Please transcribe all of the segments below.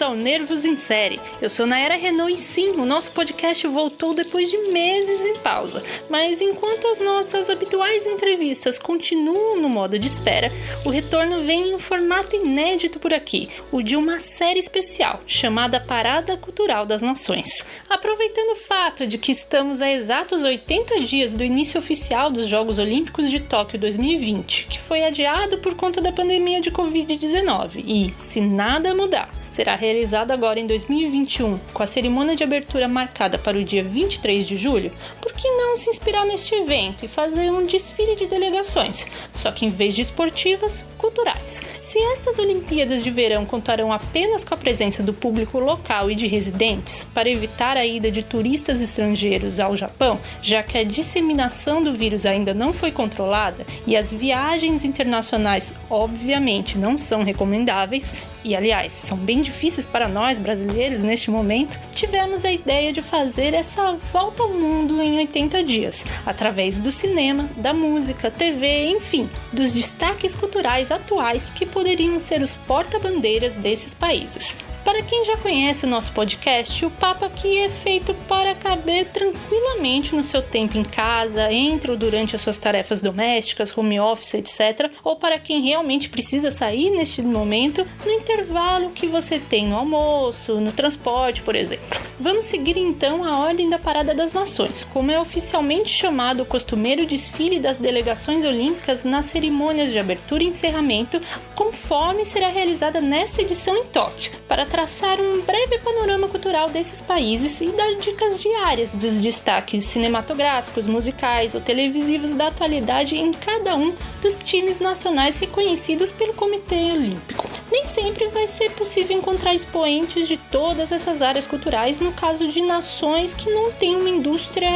bem-vindos ao Nervos em Série. Eu sou Nayara Renault e sim, o nosso podcast voltou depois de meses em pausa. Mas enquanto as nossas habituais entrevistas continuam no modo de espera, o retorno vem em um formato inédito por aqui, o de uma série especial, chamada Parada Cultural das Nações. Aproveitando o fato de que estamos a exatos 80 dias do início oficial dos Jogos Olímpicos de Tóquio 2020, que foi adiado por conta da pandemia de Covid-19, e, se nada mudar, será realizado agora em 2021, com a cerimônia de abertura marcada para o dia 23 de julho, por que não se inspirar neste evento e fazer um desfile de delegações, só que em vez de esportivas, culturais? Se estas Olimpíadas de Verão contarão apenas com a presença do público local e de residentes, para evitar a ida de turistas estrangeiros ao Japão, já que a disseminação do vírus ainda não foi controlada e as viagens internacionais obviamente não são recomendáveis, e aliás, são bem difíceis para nós brasileiros neste momento, tivemos a ideia de fazer essa volta ao mundo em 80 dias, através do cinema, da música, TV, enfim, dos destaques culturais atuais que poderiam ser os porta-bandeiras desses países. Para quem já conhece o nosso podcast, o papo aqui é feito para caber tranquilamente no seu tempo em casa, entre ou durante as suas tarefas domésticas, home office, etc. Ou para quem realmente precisa sair neste momento, no intervalo que você tem no almoço, no transporte, por exemplo. Vamos seguir então a ordem da Parada das Nações, como é oficialmente chamado o costumeiro desfile das delegações olímpicas nas cerimônias de abertura e encerramento, conforme será realizada nesta edição em Tóquio, para traçar um breve panorama cultural desses países e dar dicas diárias dos destaques cinematográficos, musicais ou televisivos da atualidade em cada um dos times nacionais reconhecidos pelo Comitê Olímpico. Nem sempre vai ser possível encontrar expoentes de todas essas áreas culturais no caso de nações que não têm uma indústria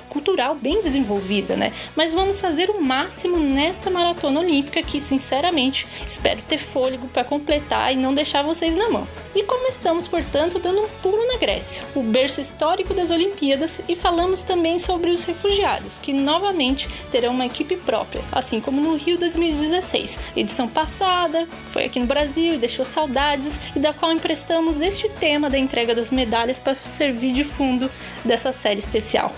cultural bem desenvolvida, né? Mas vamos fazer o máximo nesta maratona olímpica que, sinceramente, espero ter fôlego para completar e não deixar vocês na mão. E começamos, portanto, dando um pulo na Grécia, o berço histórico das Olimpíadas, e falamos também sobre os refugiados, que novamente terão uma equipe própria, assim como no Rio 2016, edição passada, foi aqui no Brasil e deixou saudades, e da qual emprestamos este tema da entrega das medalhas para servir de fundo dessa série especial.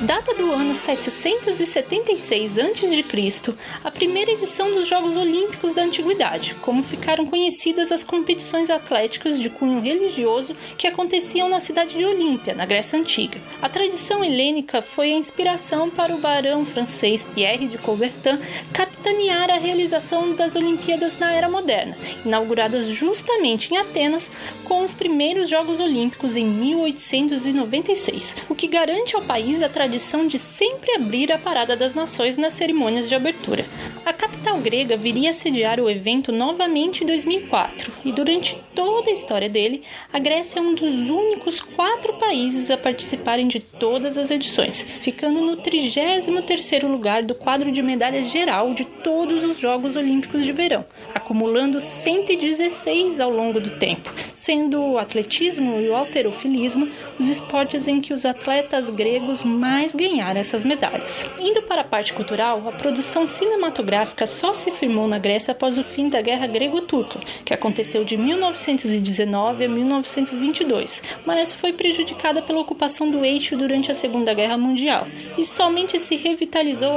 Data do ano 776 a.C., a primeira edição dos Jogos Olímpicos da Antiguidade, como ficaram conhecidas as competições atléticas de cunho religioso que aconteciam na cidade de Olímpia, na Grécia Antiga. A tradição helênica foi a inspiração para o barão francês Pierre de Coubertin capitanear a realização das Olimpíadas na Era Moderna, inauguradas justamente em Atenas com os primeiros Jogos Olímpicos em 1896, o que garante ao país a tradição de sempre abrir a Parada das Nações nas cerimônias de abertura. A capital grega viria a sediar o evento novamente em 2004, e durante toda a história dele, a Grécia é um dos únicos 4 países a participarem de todas as edições, ficando no 33º lugar do quadro de medalhas geral de todos os Jogos Olímpicos de Verão, acumulando 116 ao longo do tempo, sendo o atletismo e o halterofilismo os esportes em que os atletas gregos mais ganharam essas medalhas. Indo para a parte cultural, a produção cinematográfica só se firmou na Grécia após o fim da Guerra Grego-Turca, que aconteceu de 1919 a 1922, mas foi prejudicada pela ocupação do eixo durante a Segunda Guerra Mundial, e somente se revitalizou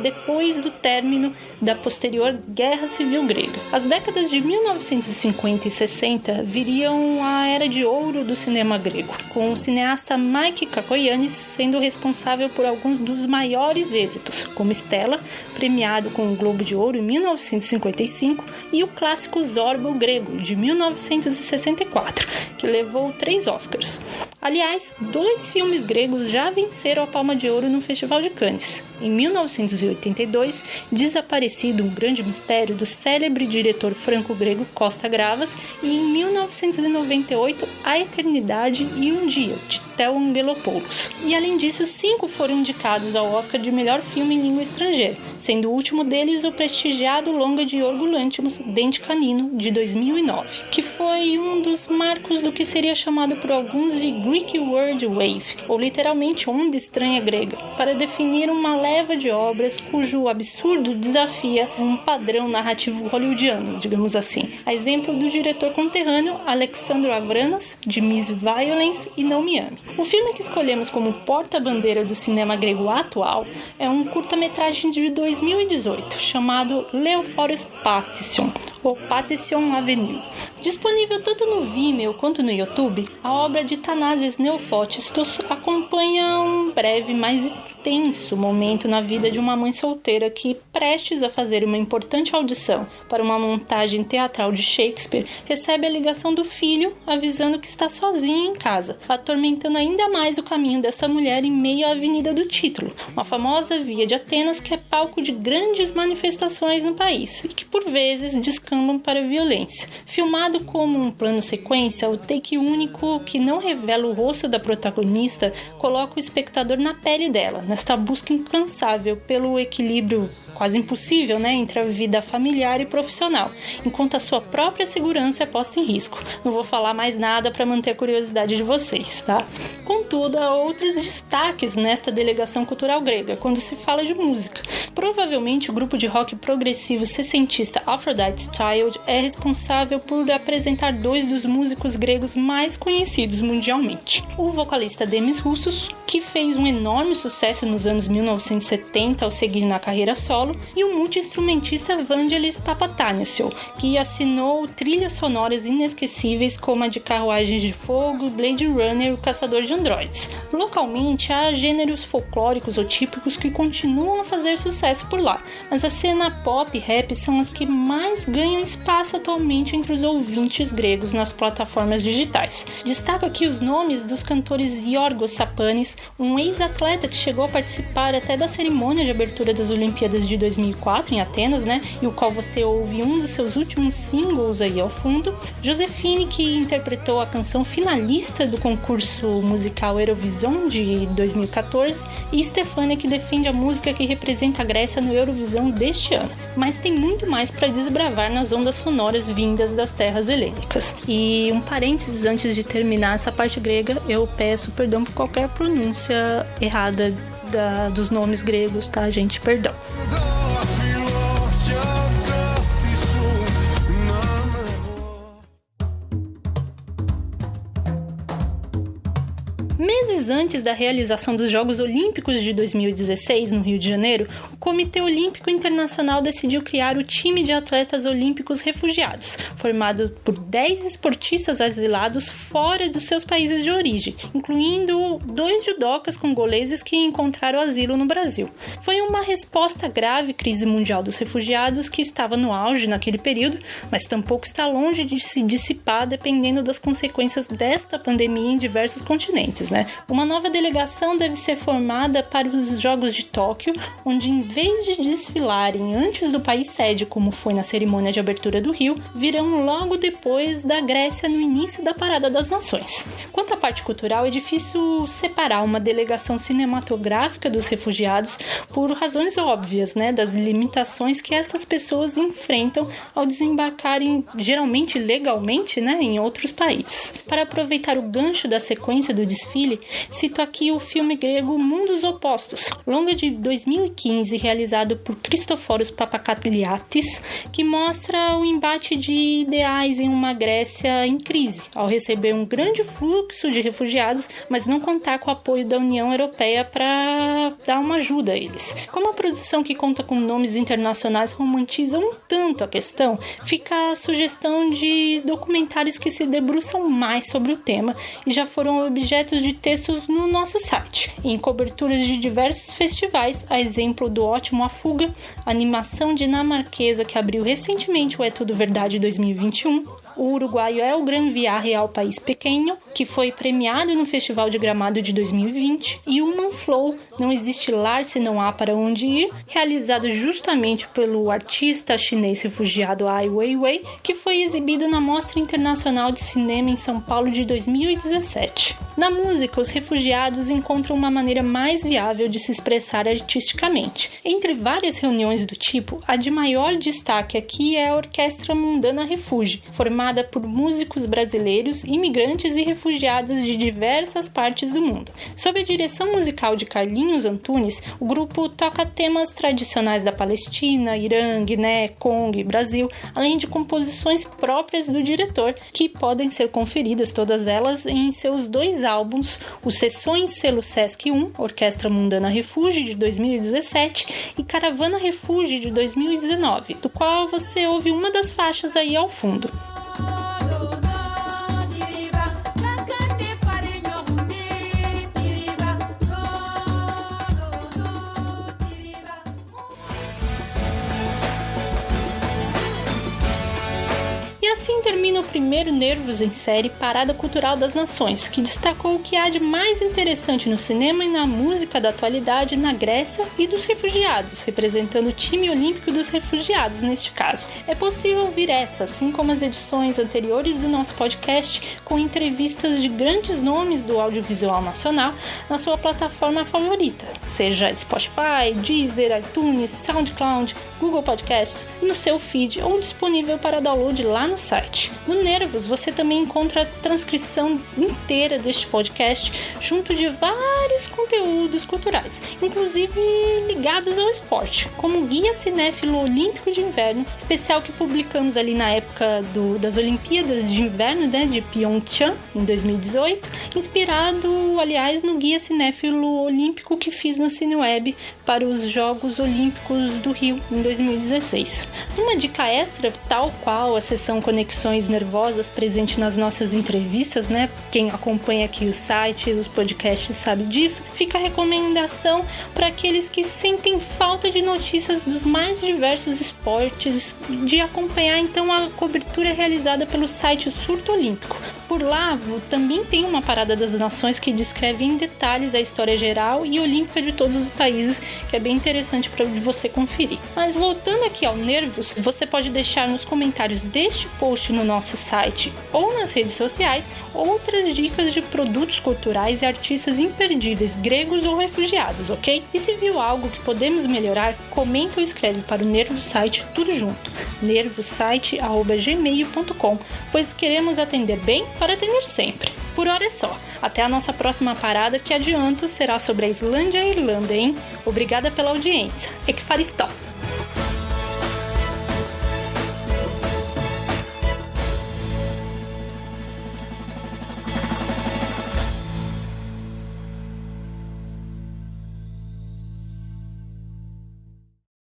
depois do término da posterior Guerra Civil Grega. As décadas de 1950 e 60 viriam a era de ouro do cinema grego, com o cineasta Mike Kakoyannis sendo responsável por alguns dos maiores êxitos, como Stella, premiado com o Globo de Ouro em 1955, e o clássico Zorba o Grego, de 1964, que levou 3 Oscars. Aliás, 2 filmes gregos já venceram a Palma de Ouro no Festival de Cannes. Em 1982, Desaparecido, um grande mistério, do célebre diretor franco-grego Costa Gravas, e em 1998, A Eternidade e um Dia, de Theo Angelopoulos. E além disso, 5 foram indicados ao Oscar de melhor filme em língua estrangeira, sendo o último deles deles o prestigiado longa de Yorgos Lanthimos, Dente Canino, de 2009, que foi um dos marcos do que seria chamado por alguns de Greek Word Wave, ou literalmente onda estranha grega, para definir uma leva de obras cujo absurdo desafia um padrão narrativo hollywoodiano, digamos assim. A exemplo do diretor conterrâneo Alexandro Avranas, de Miss Violence e Não Me Ame. O filme que escolhemos como porta-bandeira do cinema grego atual é um curta-metragem de 2018, chamado Leophorios Patsion, ou Patsion Avenue. Disponível tanto no Vimeo quanto no YouTube, a obra de Thanasis Neophotistos acompanha um breve, mas intenso momento na vida de uma mãe solteira que, prestes a fazer uma importante audição para uma montagem teatral de Shakespeare, recebe a ligação do filho avisando que está sozinha em casa, atormentando ainda mais o caminho dessa mulher em meio à Avenida do Título, uma famosa via de Atenas que é palco de grandes manifestações no país e que por vezes descambam para a violência. Filmado como um plano sequência, o take único que não revela o rosto da protagonista coloca o espectador na pele dela, nesta busca incansável pelo equilíbrio quase impossível, entre a vida familiar e profissional, enquanto a sua própria segurança é posta em risco. Não vou falar mais nada para manter a curiosidade de vocês, tá? Contudo, há outros destaques nesta delegação cultural grega, quando se fala de música. Provavelmente o grupo de rock progressivo sessentista Aphrodite's Child é responsável por apresentar dois dos músicos gregos mais conhecidos mundialmente. O vocalista Demis Roussos, que fez um enorme sucesso nos anos 1970 ao seguir na carreira solo, e o multi-instrumentista Vangelis Papathanassiou, que assinou trilhas sonoras inesquecíveis como a de Carruagens de Fogo, Blade Runner e O Caçador de Androides. Localmente, há gêneros folclóricos ou típicos que continuam a fazer sucesso por lá, mas a cena pop e rap são as que mais ganham espaço atualmente entre os ouvintes gregos nas plataformas digitais. Destaco aqui os nomes dos cantores Yorgos Sapanis, um ex-atleta que chegou a participar até da cerimônia de abertura das Olimpíadas de 2004 em Atenas, e o qual você ouve um dos seus últimos singles aí ao fundo. Josefine, que interpretou a canção finalista do concurso musical Eurovision de 2014, e Stefania, que defende a música que representa a Grécia no Eurovisão deste ano. Mas tem muito mais para desbravar nas ondas sonoras vindas das terras helênicas. E um parênteses antes de terminar essa parte grega, eu peço perdão por qualquer pronúncia errada dos nomes gregos, tá, gente? Perdão. Meses antes da realização dos Jogos Olímpicos de 2016, no Rio de Janeiro, o Comitê Olímpico Internacional decidiu criar o time de atletas olímpicos refugiados, formado por 10 esportistas asilados fora dos seus países de origem, incluindo 2 judocas congoleses que encontraram asilo no Brasil. Foi uma resposta à grave crise mundial dos refugiados que estava no auge naquele período, mas tampouco está longe de se dissipar dependendo das consequências desta pandemia em diversos continentes. Uma nova delegação deve ser formada para os Jogos de Tóquio, onde em vez de desfilarem antes do país sede, como foi na cerimônia de abertura do Rio, virão logo depois da Grécia no início da Parada das Nações. Quanto à parte cultural, é difícil separar uma delegação cinematográfica dos refugiados por razões óbvias, das limitações que estas pessoas enfrentam ao desembarcarem, geralmente legalmente, em outros países. Para aproveitar o gancho da sequência do desfile, cito aqui o filme grego Mundos Opostos, longa de 2015 realizado por Christoforos Papakatliatis, que mostra o embate de ideais em uma Grécia em crise, ao receber um grande fluxo de refugiados, mas não contar com o apoio da União Europeia para dar uma ajuda a eles. Como a produção que conta com nomes internacionais romantiza um tanto a questão, fica a sugestão de documentários que se debruçam mais sobre o tema e já foram objetos de textos no nosso site, em coberturas de diversos festivais, a exemplo do ótimo A Fuga, animação dinamarquesa que abriu recentemente o É Tudo Verdade 2021, O uruguaio é o Gran Via Real País Pequeno, que foi premiado no Festival de Gramado de 2020, e o Human Flow, Não Existe Lar Se Não Há Para Onde Ir, realizado justamente pelo artista chinês refugiado Ai Weiwei, que foi exibido na Mostra Internacional de Cinema em São Paulo de 2017. Na música, os refugiados encontram uma maneira mais viável de se expressar artisticamente. Entre várias reuniões do tipo, a de maior destaque aqui é a Orquestra Mundana Refuge, formada por músicos brasileiros, imigrantes e refugiados de diversas partes do mundo. Sob a direção musical de Carlinhos Antunes, o grupo toca temas tradicionais da Palestina, Irã, Guiné, Congo e Brasil, além de composições próprias do diretor, que podem ser conferidas todas elas em seus 2 álbuns, o Sessões Selo Sesc 1, Orquestra Mundana Refuge, de 2017, e Caravana Refuge, de 2019, do qual você ouve uma das faixas aí ao fundo. E assim termina o primeiro Nervos em Série Parada Cultural das Nações, que destacou o que há de mais interessante no cinema e na música da atualidade na Grécia e dos refugiados, representando o time olímpico dos refugiados neste caso. É possível ouvir essa, assim como as edições anteriores do nosso podcast, com entrevistas de grandes nomes do audiovisual nacional na sua plataforma favorita, seja Spotify, Deezer, iTunes, SoundCloud, Google Podcasts e no seu feed ou disponível para download lá no site. No Nervos você também encontra a transcrição inteira deste podcast junto de vários conteúdos culturais, inclusive ligados ao esporte, como o Guia Cinéfilo Olímpico de Inverno, especial que publicamos ali na época das Olimpíadas de Inverno, de Pyeongchang, em 2018, inspirado, aliás, no Guia Cinéfilo Olímpico que fiz no Cineweb para os Jogos Olímpicos do Rio, em 2016. Uma dica extra, tal qual a sessão Conexões Nervosas presente nas nossas entrevistas, quem acompanha aqui o site e os podcasts sabe disso, fica a recomendação para aqueles que sentem falta de notícias dos mais diversos esportes, de acompanhar então a cobertura realizada pelo site Surto Olímpico. Por lá também tem uma Parada das Nações que descreve em detalhes a história geral e olímpica de todos os países, que é bem interessante para você conferir. Mas voltando aqui ao Nervos, você pode deixar nos comentários deste post no nosso site ou nas redes sociais outras dicas de produtos culturais e artistas imperdíveis, gregos ou refugiados, ok? E se viu algo que podemos melhorar, comenta ou escreve para o Nervos Site tudo junto, nervosite@gmail.com, pois queremos atender bem para atender sempre. Por hora é só. Até a nossa próxima parada, que adianto será sobre a Islândia e a Irlanda, hein? Obrigada pela audiência. Ekfaristó!